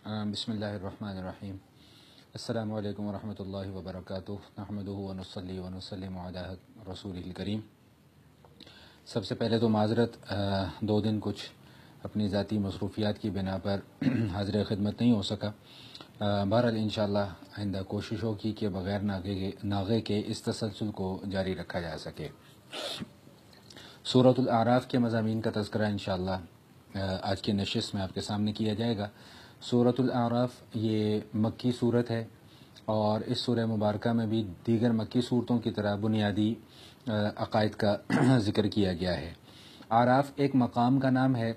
بسم اللہ الرحمن الرحیم۔ السلام علیکم ورحمۃ اللہ وبرکاتہ۔ نحمدہ ونصلی ونسلم علی رسول الکریم۔ سب سے پہلے تو معذرت، 2 دن کچھ اپنی ذاتی مصروفیات کی بنا پر حاضر خدمت نہیں ہو سکا۔ بہرحال انشاءاللہ آئندہ کوشش ہوگی کہ بغیر ناغے کے اس تسلسل کو جاری رکھا جا سکے۔ سورۃ الاعراف کے مضامین کا تذکرہ انشاءاللہ آج کی نشست میں آپ کے سامنے کیا جائے گا۔ سورۃ الاعراف یہ مکی صورت ہے، اور اس سورہ مبارکہ میں بھی دیگر مکی صورتوں کی طرح بنیادی عقائد کا ذکر کیا گیا ہے۔ اعراف ایک مقام کا نام ہے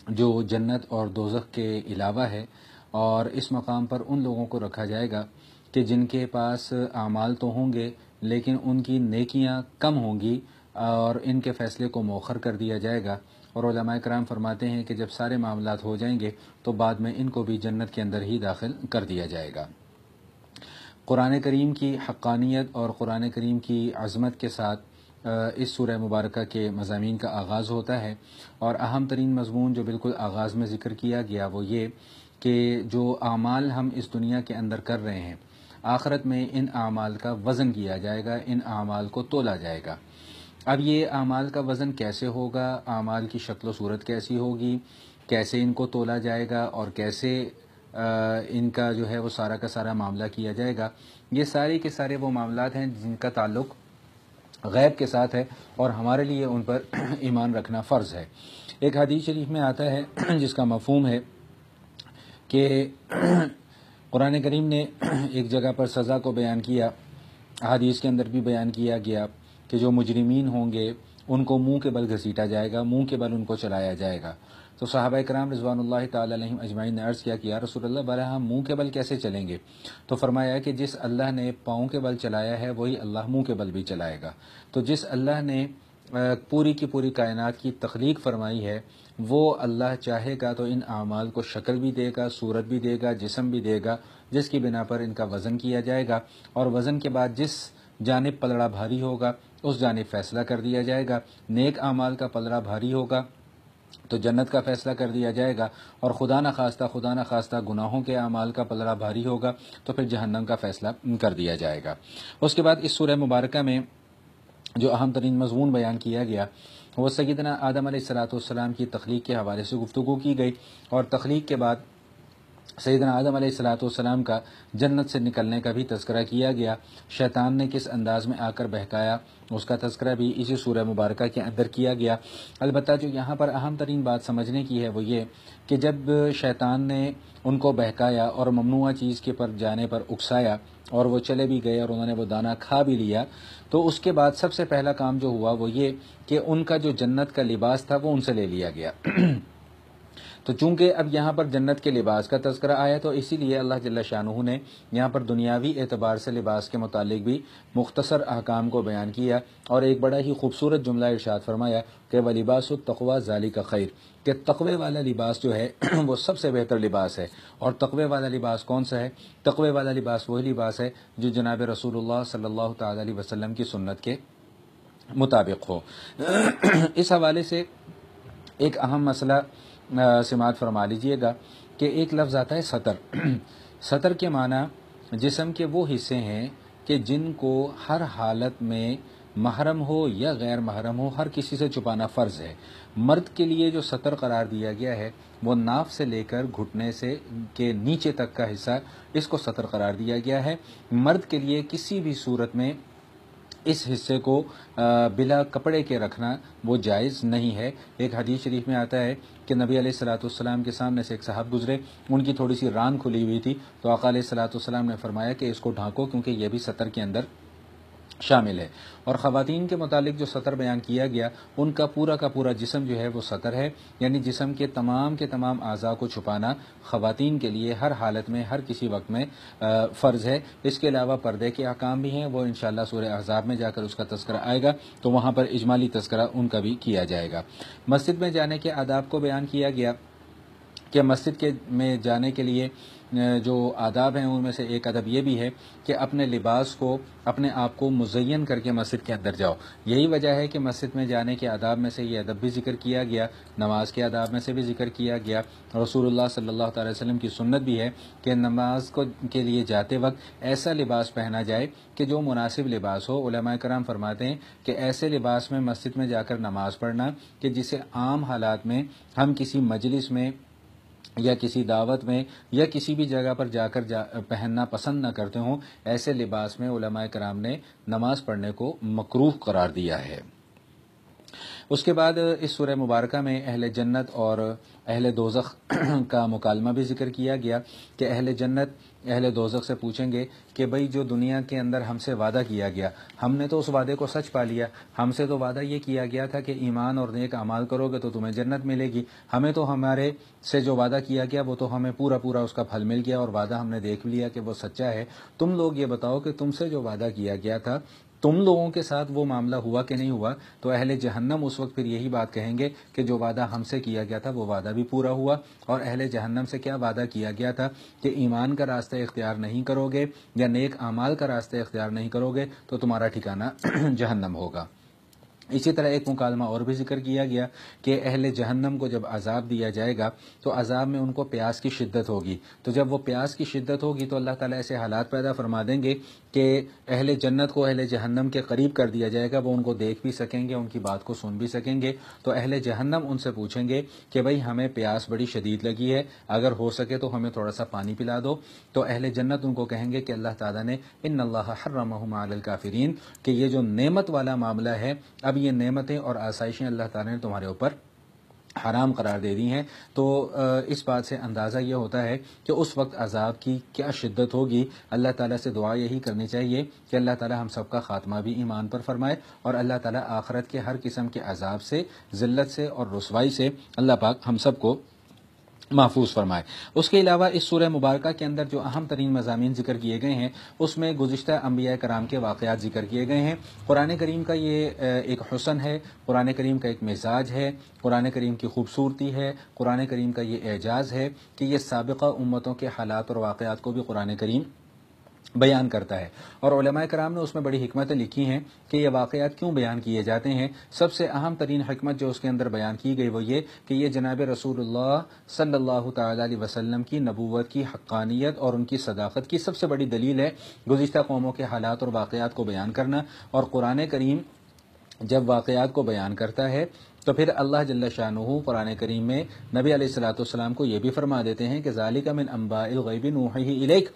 جو جنت اور دوزخ کے علاوہ ہے، اور اس مقام پر ان لوگوں کو رکھا جائے گا کہ جن کے پاس اعمال تو ہوں گے لیکن ان کی نیکیاں کم ہوں گی، اور ان کے فیصلے کو مؤخر کر دیا جائے گا۔ اور علماء کرام فرماتے ہیں کہ جب سارے معاملات ہو جائیں گے تو بعد میں ان کو بھی جنت کے اندر ہی داخل کر دیا جائے گا۔ قرآن کریم کی حقانیت اور قرآن کریم کی عظمت کے ساتھ اس سورہ مبارکہ کے مضامین کا آغاز ہوتا ہے، اور اہم ترین مضمون جو بالکل آغاز میں ذکر کیا گیا وہ یہ کہ جو اعمال ہم اس دنیا کے اندر کر رہے ہیں، آخرت میں ان اعمال کا وزن کیا جائے گا، ان اعمال کو تولا جائے گا۔ اب یہ اعمال کا وزن کیسے ہوگا، اعمال کی شکل و صورت کیسی ہوگی، کیسے ان کو تولا جائے گا، اور کیسے ان کا جو ہے وہ سارا کا سارا معاملہ کیا جائے گا، یہ سارے کے سارے وہ معاملات ہیں جن کا تعلق غیب کے ساتھ ہے، اور ہمارے لیے ان پر ایمان رکھنا فرض ہے۔ ایک حدیث شریف میں آتا ہے جس کا مفہوم ہے کہ قرآن کریم نے ایک جگہ پر سزا کو بیان کیا، حدیث کے اندر بھی بیان کیا گیا کہ جو مجرمین ہوں گے ان کو منہ کے بل گھسیٹا جائے گا، منہ کے بل ان کو چلایا جائے گا۔ تو صحابہ کرام رضوان اللہ تعالی علیہم اجمعین نے عرض کیا کہ یا رسول اللہ، بھلا ہم منہ کے بل کیسے چلیں گے؟ تو فرمایا کہ جس اللہ نے پاؤں کے بل چلایا ہے وہی اللہ منہ کے بل بھی چلائے گا۔ تو جس اللہ نے پوری کی پوری کائنات کی تخلیق فرمائی ہے، وہ اللہ چاہے گا تو ان اعمال کو شکل بھی دے گا، صورت بھی دے گا، جسم بھی دے گا، جس کی بنا پر ان کا وزن کیا جائے گا، اور وزن کے بعد جس جانب پلڑا بھاری ہوگا اس جانب فیصلہ کر دیا جائے گا۔ نیک اعمال کا پلڑا بھاری ہوگا تو جنت کا فیصلہ کر دیا جائے گا، اور خدا نہ خواستہ گناہوں کے اعمال کا پلڑا بھاری ہوگا تو پھر جہنم کا فیصلہ کر دیا جائے گا۔ اس کے بعد اس سورہ مبارکہ میں جو اہم ترین مضمون بیان کیا گیا وہ سیدنا آدم علیہ السلام کی تخلیق کے حوالے سے گفتگو کی گئی، اور تخلیق کے بعد سیدنا آدم علیہ السلام کا جنت سے نکلنے کا بھی تذکرہ کیا گیا، شیطان نے کس انداز میں آ کر بہکایا اس کا تذکرہ بھی اسی سورہ مبارکہ کے اندر کیا گیا۔ البتہ جو یہاں پر اہم ترین بات سمجھنے کی ہے وہ یہ کہ جب شیطان نے ان کو بہکایا اور ممنوعہ چیز کے پر جانے پر اکسایا اور وہ چلے بھی گئے اور انہوں نے وہ دانہ کھا بھی لیا، تو اس کے بعد سب سے پہلا کام جو ہوا وہ یہ کہ ان کا جو جنت کا لباس تھا وہ ان سے لے لیا گیا۔ تو چونکہ اب یہاں پر جنت کے لباس کا تذکرہ آیا تو اسی لیے اللہ جل شانہ نے یہاں پر دنیاوی اعتبار سے لباس کے متعلق بھی مختصر احکام کو بیان کیا، اور ایک بڑا ہی خوبصورت جملہ ارشاد فرمایا کہ وَلِبَاسُ التَّقْوَىٰ ذَلِكَ خَيْرٌ، کہ تقوی والا لباس جو ہے وہ سب سے بہتر لباس ہے۔ اور تقوی والا لباس کون سا ہے؟ تقوی والا لباس وہی لباس ہے جو جناب رسول اللہ صلی اللہ تعالی علیہ وسلم کی سنت کے مطابق ہو۔ اس حوالے سے ایک اہم مسئلہ سماعت فرما لیجئے گا کہ ایک لفظ آتا ہے سطر۔ سطر کے معنی جسم کے وہ حصے ہیں کہ جن کو ہر حالت میں محرم ہو یا غیر محرم ہو ہر کسی سے چھپانا فرض ہے۔ مرد کے لیے جو سطر قرار دیا گیا ہے وہ ناف سے لے کر گھٹنے سے کے نیچے تک کا حصہ، اس کو سطر قرار دیا گیا ہے۔ مرد کے لیے کسی بھی صورت میں اس حصے کو بلا کپڑے کے رکھنا وہ جائز نہیں ہے۔ ایک حدیث شریف میں آتا ہے کہ نبی علیہ السلام کے سامنے سے ایک صاحب گزرے، ان کی تھوڑی سی ران کھلی ہوئی تھی، تو آقا علیہ السلام نے فرمایا کہ اس کو ڈھانکو کیونکہ یہ بھی سطر کے اندر شامل ہے۔ اور خواتین کے متعلق جو سطر بیان کیا گیا ان کا پورا جسم جو ہے وہ سطر ہے، یعنی جسم کے تمام اعضاء کو چھپانا خواتین کے لیے ہر حالت میں ہر کسی وقت میں فرض ہے۔ اس کے علاوہ پردے کے احکام بھی ہیں، وہ انشاءاللہ سورہ احزاب میں جا کر اس کا تذکرہ آئے گا تو وہاں پر اجمالی تذکرہ ان کا بھی کیا جائے گا۔ مسجد میں جانے کے آداب کو بیان کیا گیا کہ مسجد کے میں جانے کے لیے جو آداب ہیں ان میں سے ایک ادب یہ بھی ہے کہ اپنے لباس کو اپنے آپ کو مزین کر کے مسجد کے اندر جاؤ. یہی وجہ ہے کہ مسجد میں جانے کے آداب میں سے یہ ادب بھی ذکر کیا گیا, نماز کے آداب میں سے بھی ذکر کیا گیا. رسول اللہ صلی اللہ تعالی وسلم کی سنت بھی ہے کہ نماز کے لیے جاتے وقت ایسا لباس پہنا جائے کہ جو مناسب لباس ہو. علماء کرام فرماتے ہیں کہ ایسے لباس میں مسجد میں جا کر نماز پڑھنا کہ جسے عام حالات میں ہم کسی مجلس میں یا کسی دعوت میں یا کسی بھی جگہ پر جا کر پہننا پسند نہ کرتے ہوں, ایسے لباس میں علماء کرام نے نماز پڑھنے کو مکروہ قرار دیا ہے. اس کے بعد اس سورہ مبارکہ میں اہل جنت اور اہل دوزخ کا مکالمہ بھی ذکر کیا گیا کہ اہل جنت اہل دوزخ سے پوچھیں گے کہ بھئی جو دنیا کے اندر ہم سے وعدہ کیا گیا, ہم نے تو اس وعدے کو سچ پا لیا. ہم سے تو وعدہ یہ کیا گیا تھا کہ ایمان اور نیک اعمال کرو گے تو تمہیں جنت ملے گی. ہمیں تو ہمارے سے جو وعدہ کیا گیا وہ تو ہمیں پورا اس کا پھل مل گیا اور وعدہ ہم نے دیکھ لیا کہ وہ سچا ہے. تم لوگ یہ بتاؤ کہ تم سے جو وعدہ کیا گیا تھا تم لوگوں کے ساتھ وہ معاملہ ہوا کہ نہیں ہوا. تو اہل جہنم اس وقت پھر یہی بات کہیں گے کہ جو وعدہ ہم سے کیا گیا تھا وہ وعدہ بھی پورا ہوا. اور اہل جہنم سے کیا وعدہ کیا گیا تھا کہ ایمان کا راستہ اختیار نہیں کرو گے یا نیک اعمال کا راستہ اختیار نہیں کرو گے تو تمہارا ٹھکانہ جہنم ہوگا. اسی طرح ایک مکالمہ اور بھی ذکر کیا گیا کہ اہل جہنم کو جب عذاب دیا جائے گا تو عذاب میں ان کو پیاس کی شدت ہوگی. تو جب وہ پیاس کی شدت ہوگی تو اللہ تعالیٰ ایسے حالات پیدا فرما دیں گے کہ اہل جنت کو اہل جہنم کے قریب کر دیا جائے گا, وہ ان کو دیکھ بھی سکیں گے, ان کی بات کو سن بھی سکیں گے. تو اہل جہنم ان سے پوچھیں گے کہ بھئی ہمیں پیاس بڑی شدید لگی ہے, اگر ہو سکے تو ہمیں تھوڑا سا پانی پلا دو. تو اہل جنت ان کو کہیں گے کہ اللہ تعالیٰ نے ان اللہ حرمہم علی الکافرین کہ یہ جو نعمت والا معاملہ ہے, اب یہ نعمتیں اور آسائشیں اللہ تعالیٰ نے تمہارے اوپر حرام قرار دے دی ہیں. تو اس بات سے اندازہ یہ ہوتا ہے کہ اس وقت عذاب کی کیا شدت ہوگی. اللہ تعالیٰ سے دعا یہی کرنی چاہیے کہ اللہ تعالیٰ ہم سب کا خاتمہ بھی ایمان پر فرمائے اور اللہ تعالیٰ آخرت کے ہر قسم کے عذاب سے, ذلت سے اور رسوائی سے اللہ پاک ہم سب کو محفوظ فرمائے. اس کے علاوہ اس سورہ مبارکہ کے اندر جو اہم ترین مضامین ذکر کیے گئے ہیں اس میں گزشتہ انبیاء کرام کے واقعات ذکر کیے گئے ہیں. قرآن کریم کا یہ ایک حسن ہے, قرآن کریم کا ایک مزاج ہے, قرآن کریم کی خوبصورتی ہے, قرآن کریم کا یہ اعجاز ہے کہ یہ سابقہ امتوں کے حالات اور واقعات کو بھی قرآن کریم بیان کرتا ہے. اور علماء کرام نے اس میں بڑی حکمتیں لکھی ہیں کہ یہ واقعات کیوں بیان کیے جاتے ہیں. سب سے اہم ترین حکمت جو اس کے اندر بیان کی گئی وہ یہ کہ یہ جناب رسول اللہ صلی اللہ تعالی علیہ وسلم کی نبوت کی حقانیت اور ان کی صداقت کی سب سے بڑی دلیل ہے گزشتہ قوموں کے حالات اور واقعات کو بیان کرنا. اور قرآن کریم جب واقعات کو بیان کرتا ہے تو پھر اللہ جل شانہ قرآن کریم میں نبی علیہ الصلوۃ والسلام کو یہ بھی فرما دیتے ہیں کہ ذالک من انباء الغیب نوحیہ الیک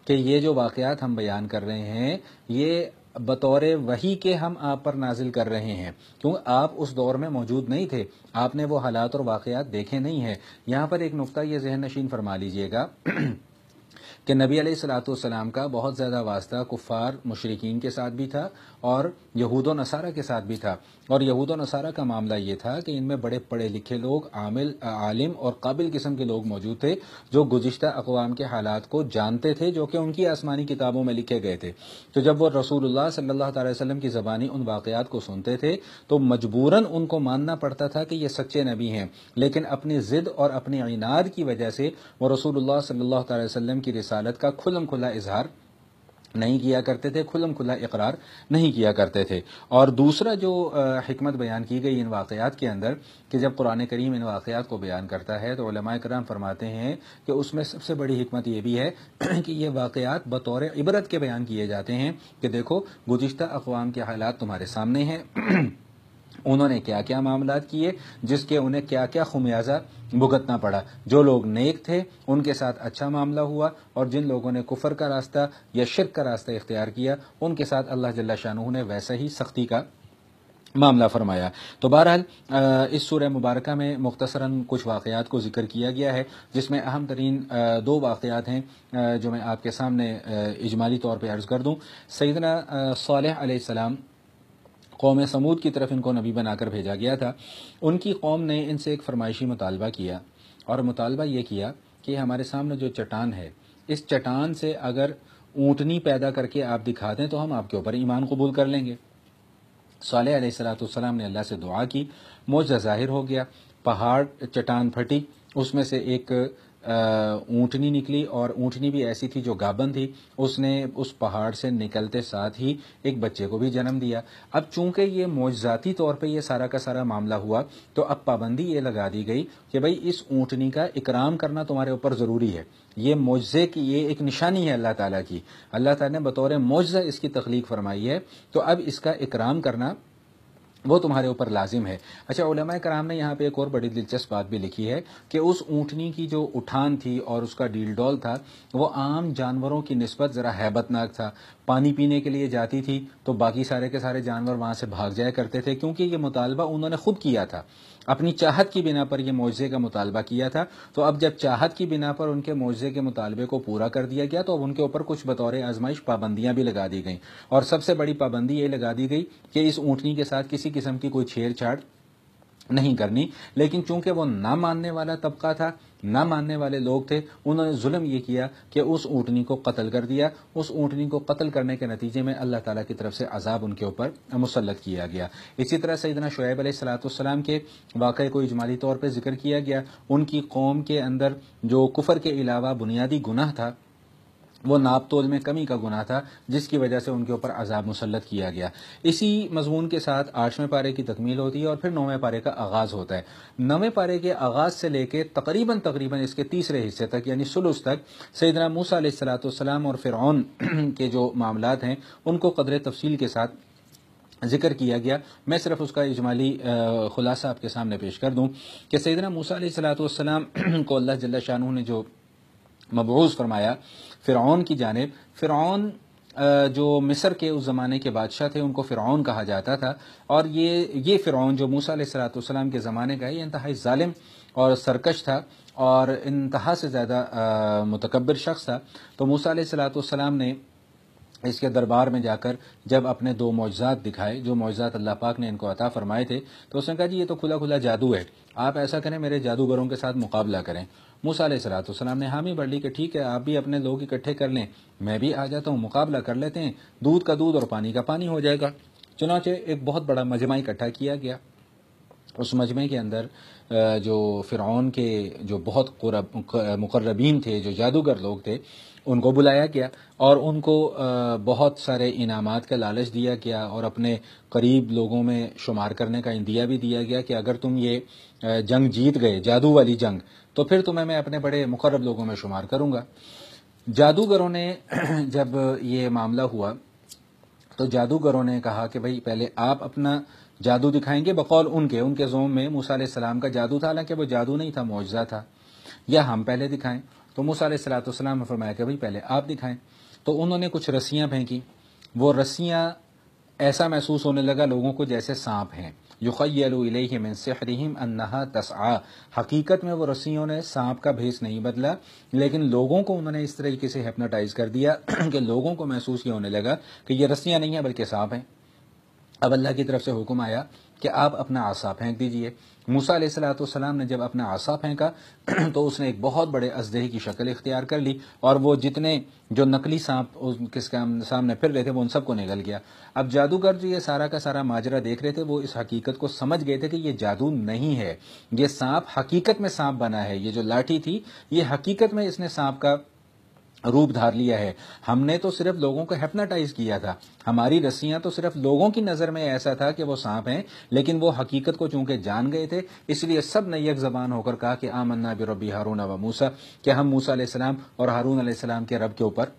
کہ یہ جو واقعات ہم بیان کر رہے ہیں یہ بطور وحی کے ہم آپ پر نازل کر رہے ہیں, کیونکہ آپ اس دور میں موجود نہیں تھے, آپ نے وہ حالات اور واقعات دیکھے نہیں ہیں. یہاں پر ایک نقطہ یہ ذہن نشین فرما لیجئے گا کہ نبی علیہ الصلوۃ والسلام کا بہت زیادہ واسطہ کفار مشرکین کے ساتھ بھی تھا اور یہود و نصارہ کے ساتھ بھی تھا. اور یہود و نصارہ کا معاملہ یہ تھا کہ ان میں بڑے پڑھے لکھے لوگ, عالم اور قابل قسم کے لوگ موجود تھے جو گزشتہ اقوام کے حالات کو جانتے تھے جو کہ ان کی آسمانی کتابوں میں لکھے گئے تھے. تو جب وہ رسول اللہ صلی اللہ تعالی وسلم کی زبانی ان واقعات کو سنتے تھے تو مجبوراً ان کو ماننا پڑتا تھا کہ یہ سچے نبی ہیں, لیکن اپنی ضد اور اپنی عناد کی وجہ سے وہ رسول اللہ صلی اللہ تعالی وسلم کی رسالت کا کھلم کھلا اظہار نہیں کیا کرتے تھے, کھلم کھلا اقرار نہیں کیا کرتے تھے. اور دوسرا جو حکمت بیان کی گئی ان واقعات کے اندر کہ جب قرآن کریم ان واقعات کو بیان کرتا ہے تو علماء کرام فرماتے ہیں کہ اس میں سب سے بڑی حکمت یہ بھی ہے کہ یہ واقعات بطور عبرت کے بیان کیے جاتے ہیں کہ دیکھو گزشتہ اقوام کے حالات تمہارے سامنے ہیں, انہوں نے کیا کیا معاملات کیے جس کے انہیں کیا کیا خمیازہ بھگتنا پڑا. جو لوگ نیک تھے ان کے ساتھ اچھا معاملہ ہوا اور جن لوگوں نے کفر کا راستہ یا شرک کا راستہ اختیار کیا ان کے ساتھ اللہ جل شانہ نے ویسا ہی سختی کا معاملہ فرمایا. تو بہرحال اس سورہ مبارکہ میں مختصراً کچھ واقعات کو ذکر کیا گیا ہے جس میں اہم ترین دو واقعات ہیں جو میں آپ کے سامنے اجمالی طور پہ عرض کر دوں. سیدنا صالح علیہ السلام قوم سمود کی طرف ان کو نبی بنا کر بھیجا گیا تھا. ان کی قوم نے ان سے ایک فرمائشی مطالبہ کیا اور مطالبہ یہ کیا کہ ہمارے سامنے جو چٹان ہے اس چٹان سے اگر اونٹنی پیدا کر کے آپ دکھا دیں تو ہم آپ کے اوپر ایمان قبول کر لیں گے. صالح علیہ السلام نے اللہ سے دعا کی, معجزہ ظاہر ہو گیا, پہاڑ چٹان پھٹی اس میں سے ایک اونٹنی نکلی، اور اونٹنی بھی ایسی تھی جو گابن تھی، اس نے اس پہاڑ سے نکلتے ساتھ ہی ایک بچے کو بھی جنم دیا۔ اب چونکہ یہ معجزاتی طور پہ یہ سارا کا سارا معاملہ ہوا، تو اب پابندی یہ لگا دی گئی کہ بھئی اس اونٹنی کا اکرام کرنا تمہارے اوپر ضروری ہے، یہ معجزے کی یہ ایک نشانی ہے اللہ تعالیٰ کی، اللہ تعالیٰ نے بطور معجزہ اس کی تخلیق فرمائی ہے، تو اب اس کا اکرام کرنا وہ تمہارے اوپر لازم ہے۔ اچھا، علماء کرام نے یہاں پہ ایک اور بڑی دلچسپ بات بھی لکھی ہے کہ اس اونٹنی کی جو اٹھان تھی اور اس کا ڈیل ڈول تھا، وہ عام جانوروں کی نسبت ذرا ہیبت ناک تھا۔ پانی پینے کے لیے جاتی تھی تو باقی سارے کے سارے جانور وہاں سے بھاگ جایا کرتے تھے، کیونکہ یہ مطالبہ انہوں نے خود کیا تھا، اپنی چاہت کی بنا پر یہ معجزے کا مطالبہ کیا تھا۔ تو اب جب چاہت کی بنا پر ان کے معجزے کے مطالبے کو پورا کر دیا گیا، تو اب ان کے اوپر کچھ بطور آزمائش پابندیاں بھی لگا دی گئیں، اور سب سے بڑی پابندی یہ لگا دی گئی کہ اس اونٹنی کے ساتھ کسی قسم کی کوئی چھیڑ چھاڑ نہیں کرنی۔ لیکن چونکہ وہ نہ ماننے والا طبقہ تھا، نہ ماننے والے لوگ تھے، انہوں نے ظلم یہ کیا کہ اس اونٹنی کو قتل کر دیا۔ اس اونٹنی کو قتل کرنے کے نتیجے میں اللہ تعالیٰ کی طرف سے عذاب ان کے اوپر مسلط کیا گیا۔ اسی طرح سیدنا شعیب علیہ السلام کے واقعے کو اجمالی طور پہ ذکر کیا گیا۔ ان کی قوم کے اندر جو کفر کے علاوہ بنیادی گناہ تھا، وہ ناپ تول میں کمی کا گناہ تھا، جس کی وجہ سے ان کے اوپر عذاب مسلط کیا گیا۔ اسی مضمون کے ساتھ 8ویں پارے کی تکمیل ہوتی ہے، اور پھر 9ویں پارے کا آغاز ہوتا ہے۔ 9ویں پارے کے آغاز سے لے کے تقریباً اس کے تیسرے حصے تک، یعنی ثلث تک، سیدنا موسیٰ علیہ السلام اور فرعون کے جو معاملات ہیں ان کو قدر تفصیل کے ساتھ ذکر کیا گیا۔ میں صرف اس کا اجمالی خلاصہ آپ کے سامنے پیش کر دوں کہ سیدنا موسیٰ علیہ السلام کو اللہ جل شانہ نے جو مبعوث فرمایا فرعون کی جانب، فرعون جو مصر کے اس زمانے کے بادشاہ تھے، ان کو فرعون کہا جاتا تھا، اور یہ فرعون جو موسیٰ علیہ السلام کے زمانے کا ہے، یہ انتہائی ظالم اور سرکش تھا، اور انتہا سے زیادہ متکبر شخص تھا۔ تو موسیٰ علیہ السلام نے اس کے دربار میں جا کر جب اپنے 2 معجزات دکھائے، جو معجزات اللہ پاک نے ان کو عطا فرمائے تھے، تو اس نے کہا جی یہ تو کھلا کھلا جادو ہے، آپ ایسا کریں میرے جادوگروں کے ساتھ مقابلہ کریں۔ موسیٰ علیہ السلام نے حامی بھر لی کہ ٹھیک ہے، آپ بھی اپنے لوگ اکٹھے کر لیں، میں بھی آ جاتا ہوں، مقابلہ کر لیتے ہیں، دودھ کا دودھ اور پانی کا پانی ہو جائے گا۔ چنانچہ ایک بہت بڑا مجمع اکٹھا کیا گیا۔ اس مجمع کے اندر جو فرعون کے جو بہت مقربین تھے، جو جادوگر لوگ تھے، ان کو بلایا گیا، اور ان کو بہت سارے انعامات کا لالچ دیا گیا، اور اپنے قریب لوگوں میں شمار کرنے کا عندیہ بھی دیا گیا کہ اگر تم یہ جنگ جیت گئے، جادو والی جنگ، تو پھر تمہیں میں اپنے بڑے مقرب لوگوں میں شمار کروں گا۔ جادوگروں نے جب یہ معاملہ ہوا تو جادوگروں نے کہا کہ بھئی پہلے آپ اپنا جادو دکھائیں گے، بقول ان کے ذوم میں موسیٰ علیہ السلام کا جادو تھا، حالانکہ وہ جادو نہیں تھا، معجزہ تھا، یا ہم پہلے دکھائیں؟ تو موسیٰ علیہ السلام نے فرمایا کہ بھئی پہلے آپ دکھائیں۔ تو انہوں نے کچھ رسیاں پھینکی، وہ رسیاں ایسا محسوس ہونے لگا لوگوں کو جیسے سانپ ہیں، یخیل الیہ من سحرہم انہا تسعی، حقیقت میں وہ رسیوں نے سانپ کا بھیس نہیں بدلا، لیکن لوگوں کو انہوں نے اس طریقے سے ہپنوٹائز کر دیا کہ لوگوں کو محسوس یہ ہونے لگا کہ یہ رسیاں نہیں ہیں بلکہ سانپ ہیں۔ اب اللہ کی طرف سے حکم آیا کہ آپ اپنا عصا پھینک دیجئے۔ موسیٰ علیہ السلام نے جب اپنا عصا پھینکا تو اس نے ایک بہت بڑے اژدہے کی شکل اختیار کر لی، اور وہ جتنے جو نقلی سانپ اس کے سامنے پھر رہے تھے وہ ان سب کو نگل گیا۔ اب جادوگر جو یہ سارا کا سارا ماجرا دیکھ رہے تھے، وہ اس حقیقت کو سمجھ گئے تھے کہ یہ جادو نہیں ہے، یہ سانپ حقیقت میں سانپ بنا ہے، یہ جو لاٹھی تھی یہ حقیقت میں اس نے سانپ کا روپ دھار لیا ہے، ہم نے تو صرف لوگوں کو ہپناٹائز کیا تھا، ہماری رسیاں تو صرف لوگوں کی نظر میں ایسا تھا کہ وہ سانپ ہیں، لیکن وہ حقیقت کو چونکہ جان گئے تھے، اس لیے سب نے یک زبان ہو کر کہا کہ آمنا برب ہارون و موسیٰ، کہ ہم موسیٰ علیہ السلام اور ہارون علیہ السلام کے رب کے اوپر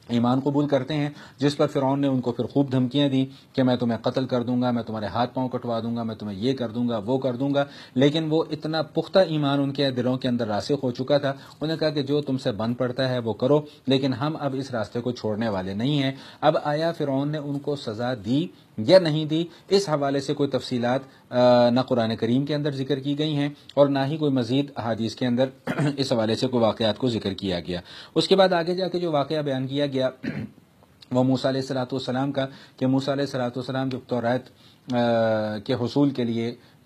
ایمان قبول کرتے ہیں۔ جس پر فرعون نے ان کو پھر خوب دھمکیاں دی کہ میں تمہیں قتل کر دوں گا، میں تمہارے ہاتھ پاؤں کٹوا دوں گا، میں تمہیں یہ کر دوں گا، وہ کر دوں گا، لیکن وہ اتنا پختہ ایمان ان کے دلوں کے اندر راسخ ہو چکا تھا، انہوں نے کہا کہ جو تم سے بن پڑتا ہے وہ کرو، لیکن ہم اب اس راستے کو چھوڑنے والے نہیں ہیں۔ اب آیا فرعون نے ان کو سزا دی یا نہیں دی، اس حوالے سے کوئی تفصیلات نہ قرآن کریم کے اندر ذکر کی گئی ہیں اور نہ ہی کوئی مزید احادیث کے اندر اس حوالے سے کوئی واقعات کو ذکر کیا گیا۔ اس کے بعد آگے جا کے جو واقعہ بیان کیا گیا وہ موسیٰ علیہ السلام کا، کہ موسیٰ علیہ السلام جب توریت کے حصول کے لیے